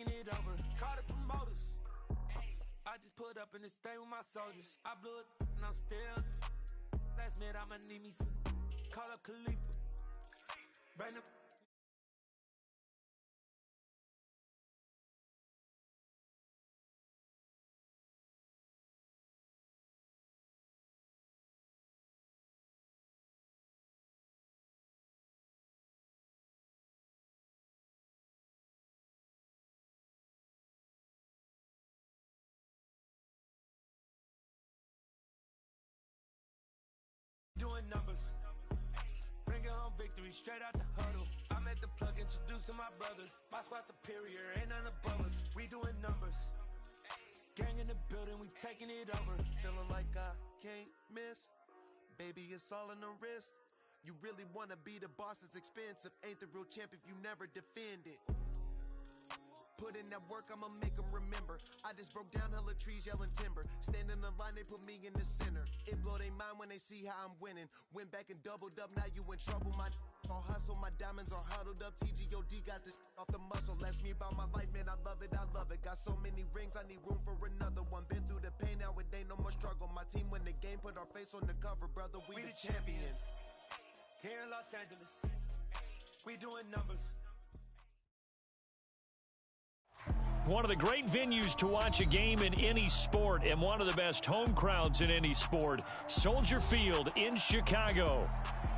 taking it over. Call the promoters. I just put up in this thing with my soldiers. I blew it and I'm still. Last minute I'ma need me some. Call up Khalifa. Bring up. Doing numbers. Bringing home victory straight out the huddle. I'm at the plug introduced to my brothers. My spot superior, ain't none above us. We doing numbers. Gang in the building, we taking it over. Feeling like I can't miss. Baby, it's all in the wrist. You really wanna be the boss, it's expensive. Ain't the real champ if you never defend it. Put in that work, I'ma make them remember. I just broke down hella trees yelling timber. Stand in the line, they put me in the center. It blow their mind when they see how I'm winning. Went back and doubled up, now you in trouble. My all hustle, my diamonds are huddled up. TGOD got this off the muscle. Ask me about my life, man, I love it, I love it. Got so many rings, I need room for another one. Been through the pain, now it ain't no more struggle. My team win the game, put our face on the cover, brother, we the champions. Here in Los Angeles, we doing numbers. One of the great venues to watch a game in any sport and one of the best home crowds in any sport, Soldier Field in Chicago.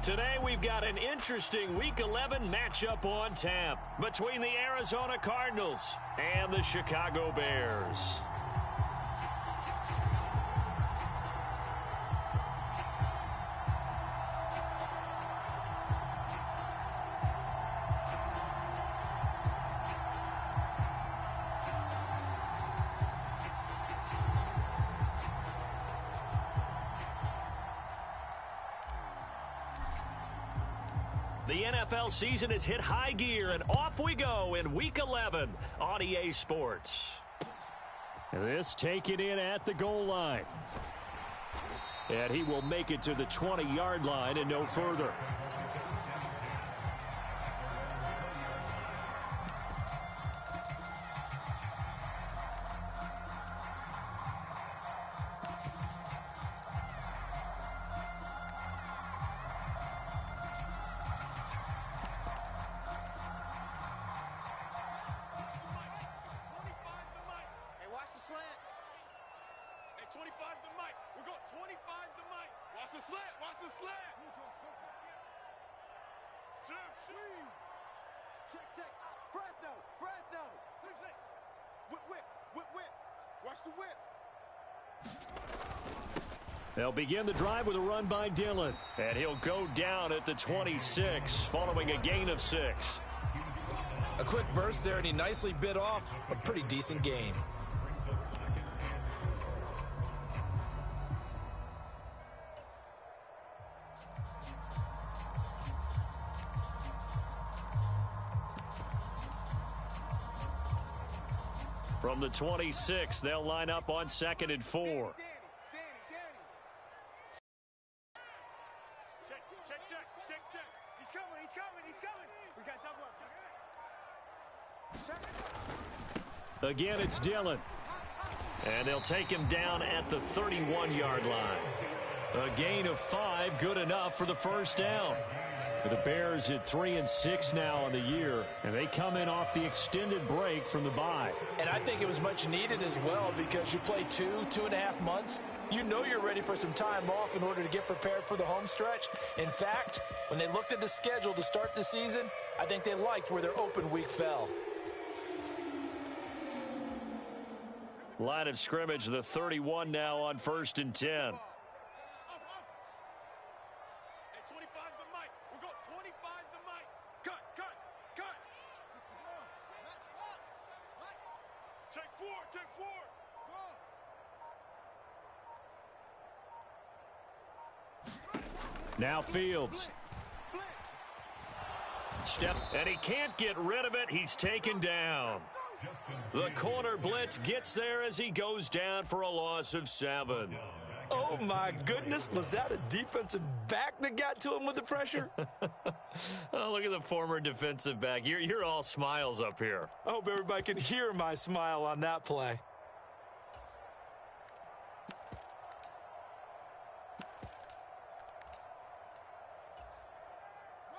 Today we've got an interesting Week 11 matchup on tap between the Arizona Cardinals and the Chicago Bears. The NFL season has hit high gear, and off we go in Week 11 on EA Sports. This taken in at the goal line. And he will make it to the 20-yard line and no further. They'll begin the drive with a run by Dillon. And he'll go down at the 26 following a gain of 6. A quick burst there, and he nicely bit off a pretty decent gain. From the 26, they'll line up on 2nd and 4. Again, it's Dillon. And they'll take him down at the 31-yard line. A gain of 5, good enough for the first down. The Bears at 3-6 now on the year, and they come in off the extended break from the bye. And I think it was much needed as well, because you play 2.5 months. You know you're ready for some time off in order to get prepared for the home stretch. In fact, when they looked at the schedule to start the season, I think they liked where their open week fell. Line of scrimmage, the 31 now on 1st and 10. Now Fields. Step, and he can't get rid of it. He's taken down. The corner blitz gets there as he goes down for a loss of 7. Oh, my goodness. Was that a defensive back that got to him with the pressure? Oh, look at the former defensive back. You're all smiles up here. I hope everybody can hear my smile on that play.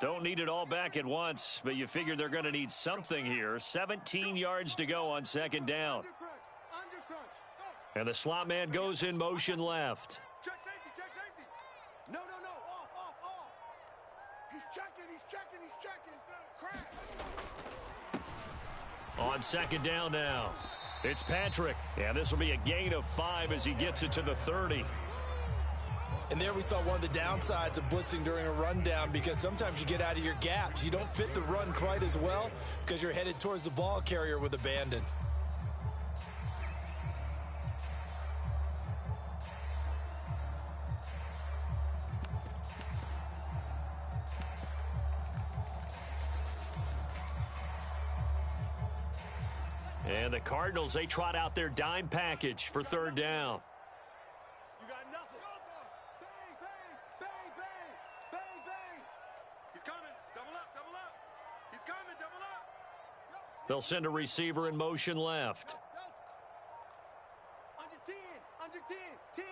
Don't need it all back at once, but you figure they're going to need something here. 17 yards to go on second down. And the slot man goes in motion left. Check safety. No. Off. He's checking. Crash. On second down now. It's Patrick. And this will be a gain of 5 as he gets it to the 30. And there we saw one of the downsides of blitzing during a rundown, because sometimes you get out of your gaps. You don't fit the run quite as well because you're headed towards the ball carrier with abandon. And the Cardinals, they trot out their dime package for third down. You got nothing. Bang. He's coming. Double up. He's coming. Double up. They'll send a receiver in motion left. Under 10.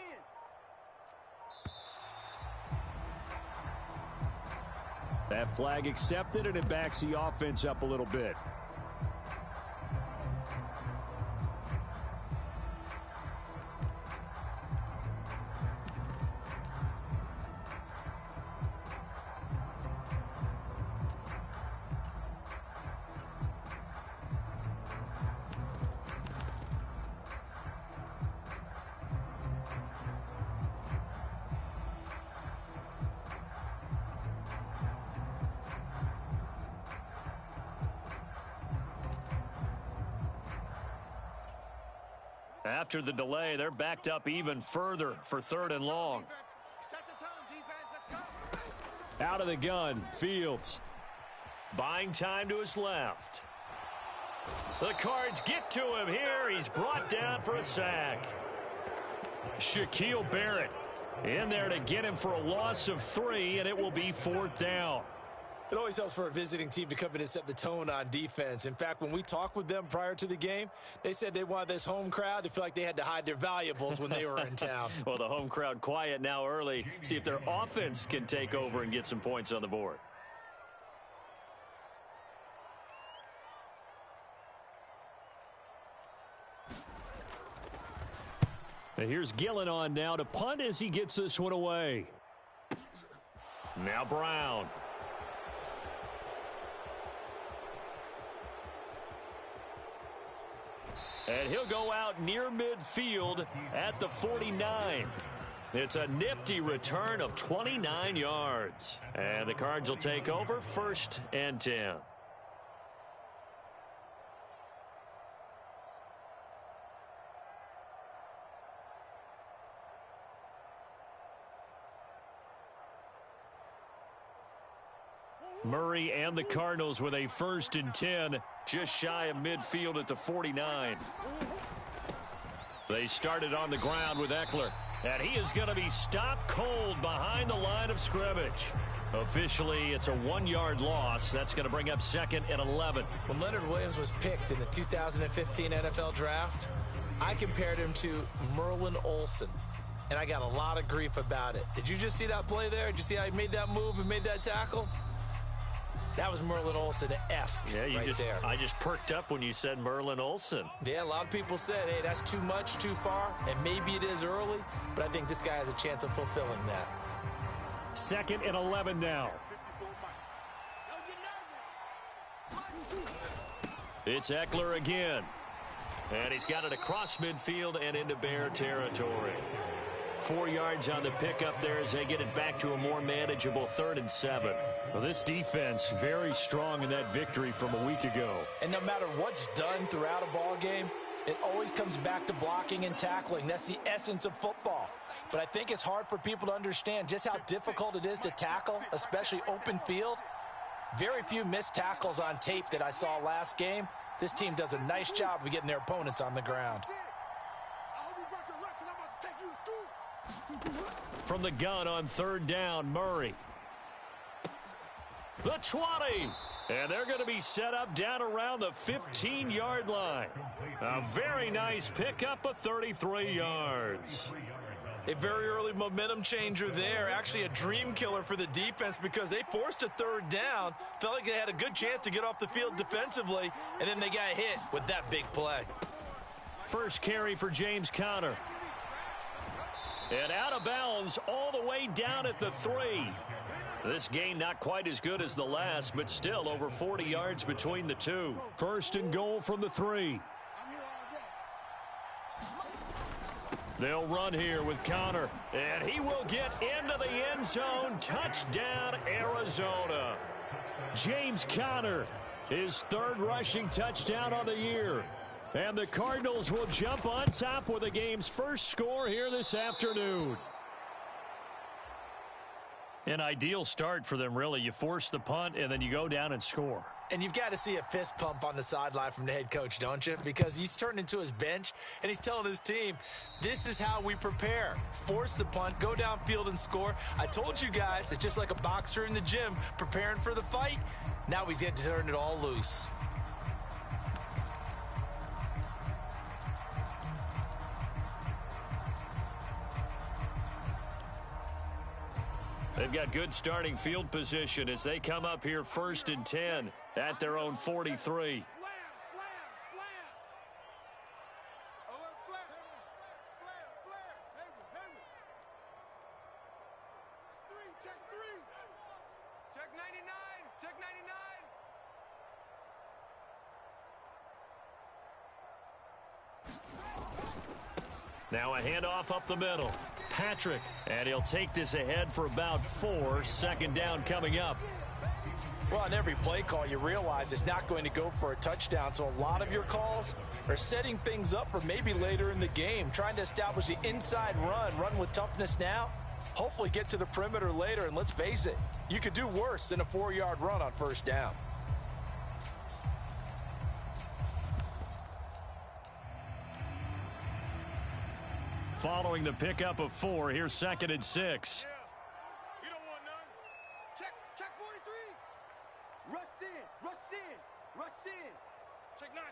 That flag accepted, and it backs the offense up a little bit. After the delay, they're backed up even further for third and long. Set the tone, defense. Let's go. Out of the gun, Fields. Buying time to his left. The Cards get to him here. He's brought down for a sack. Shaquille Barrett in there to get him for a loss of 3, and it will be fourth down. It always helps for a visiting team to come in and set the tone on defense. In fact, when we talked with them prior to the game, they said they wanted this home crowd to feel like they had to hide their valuables when they were in town. Well, the home crowd quiet now early. See if their offense can take over and get some points on the board. And here's Gillen on now to punt as he gets this one away. Now Brown. And he'll go out near midfield at the 49. It's a nifty return of 29 yards. And the Cards will take over 1st and 10. Murray and the Cardinals with a 1st and 10, just shy of midfield at the 49. They started on the ground with Eckler, and he is going to be stopped cold behind the line of scrimmage. Officially, it's a 1-yard loss. That's going to bring up 2nd and 11. When Leonard Williams was picked in the 2015 NFL Draft, I compared him to Merlin Olsen, and I got a lot of grief about it. Did you just see that play there? Did you see how he made that move and made that tackle? That was Merlin Olsen-esque there. I just perked up when you said Merlin Olsen. Yeah, a lot of people said, hey, that's too much, too far, and maybe it is early, but I think this guy has a chance of fulfilling that. 2nd and 11 now. It's Eckler again. And he's got it across midfield and into Bear territory. 4 yards on the pickup there as they get it back to a more manageable 3rd and 7. Well, this defense very strong in that victory from a week ago. And no matter what's done throughout a ball game, it always comes back to blocking and tackling. That's the essence of football. But I think it's hard for people to understand just how difficult it is to tackle, especially open field. Very few missed tackles on tape that I saw last game. This team does a nice job of getting their opponents on the ground. From the gun on third down, Murray. The 20. And they're going to be set up down around the 15-yard line. A very nice pickup of 33 yards. A very early momentum changer there. Actually a dream killer for the defense because they forced a third down. Felt like they had a good chance to get off the field defensively, and then they got hit with that big play. First carry for James Conner. And out of bounds all the way down at the 3. This gain not quite as good as the last, but still over 40 yards between the two. First and goal from the 3. They'll run here with Conner, and he will get into the end zone. Touchdown, Arizona. James Conner, his third rushing touchdown on the year. And the Cardinals will jump on top with the game's first score here this afternoon. An ideal start for them, really. You force the punt, and then you go down and score. And you've got to see a fist pump on the sideline from the head coach, don't you? Because he's turned into his bench, and he's telling his team, this is how we prepare. Force the punt, go downfield and score. I told you guys, it's just like a boxer in the gym preparing for the fight. Now we get to turn it all loose. They've got good starting field position as they come up here first and 10 at their own 43. Slam. Check 3. Check 99. Check 99. Now a handoff up the middle. Patrick, and he'll take this ahead for about 4. Second down coming up. Well, on every play call, you realize it's not going to go for a touchdown, so a lot of your calls are setting things up for maybe later in the game, trying to establish the inside run with toughness now, hopefully get to the perimeter later, and let's face it, you could do worse than a 4-yard run on first down. Following the pickup of 4, here's second and 6. You don't want none. Check 43. Rush in. Check 9.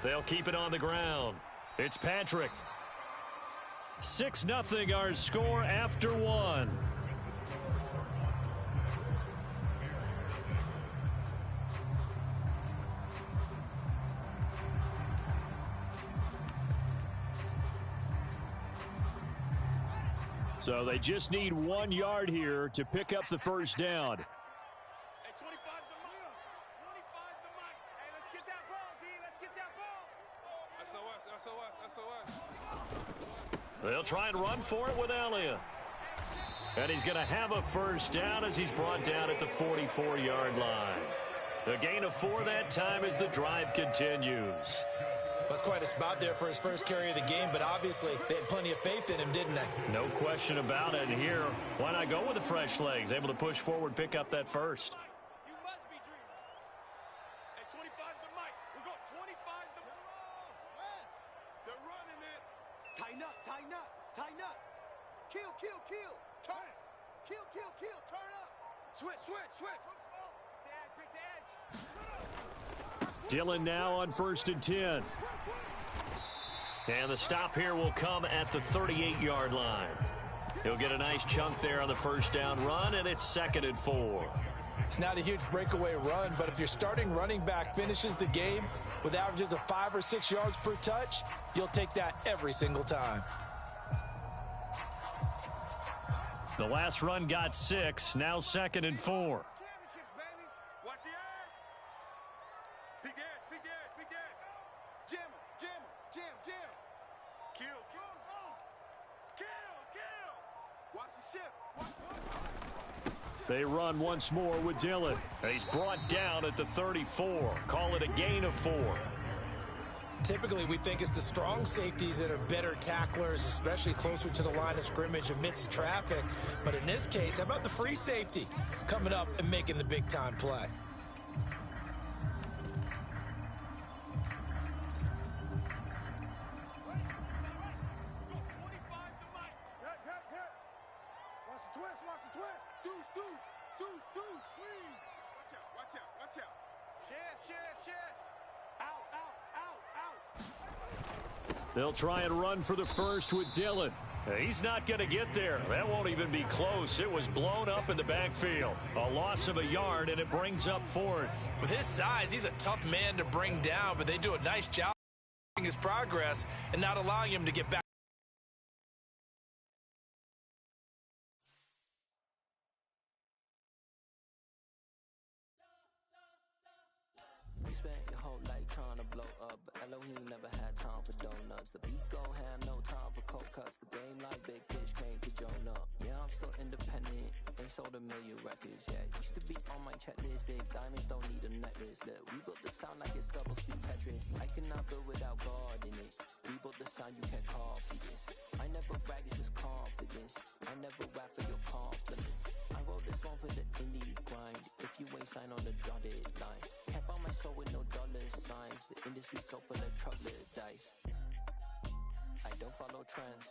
They'll keep it on the ground. It's Patrick. 6-0 our score after 1. So they just need 1 yard here to pick up the first down. Hey, 25's the mark. 25's the mark. Hey, let's get that ball, D. Let's get that ball. SOS. They'll try and run for it with Elliott. And he's going to have a first down as he's brought down at the 44-yard line. The gain of 4 that time as the drive continues. That's quite a spot there for his first carry of the game, but obviously they had plenty of faith in him, didn't they? No question about it. And here, why not go with the fresh legs? Able to push forward, pick up that first. You must be dreaming. Hey, 25's the mic. We're going 25's the mic. They're running it. Tighten up. Kill. Turn. Kill. Turn up. Switch. Quick the edge. Dillon now on first and 10. And the stop here will come at the 38-yard line. He'll get a nice chunk there on the first down run, and it's second and 4. It's not a huge breakaway run, but if your starting running back finishes the game with averages of 5 or 6 yards per touch, you'll take that every single time. The last run got 6, now second and 4. Championships, baby. Watch the edge. Big edge. Jam. Kill. Watch the ship. They run once more with Dillon. He's brought down at the 34. Call it a gain of 4. Typically, we think it's the strong safeties that are better tacklers, especially closer to the line of scrimmage amidst traffic. But in this case, how about the free safety coming up and making the big-time play? They'll try and run for the first with Dillon. He's not going to get there. That won't even be close. It was blown up in the backfield. A loss of a yard, and it brings up fourth. With his size, he's a tough man to bring down, but they do a nice job of his progress and not allowing him to get back. You spent your whole life trying to blow up, but Elohim never had time for donuts. The beat gon' have no time for cold cuts. The game like Big Pitch came to Jonah. Yeah, I'm still independent, ain't sold a million records. Yeah, used to be on my checklist. Big diamonds don't need a necklace. Look, we built the sound like it's double speed Tetris. I cannot build without God in it. We built the sound, you can't copy this. I never brag, it's just confidence. I never rap for your compliments. I wrote this one for the indie grind. If you ain't signed on the dotted line, can't buy my soul with no dollar signs. The industry so full of chocolate dice. I don't follow trends.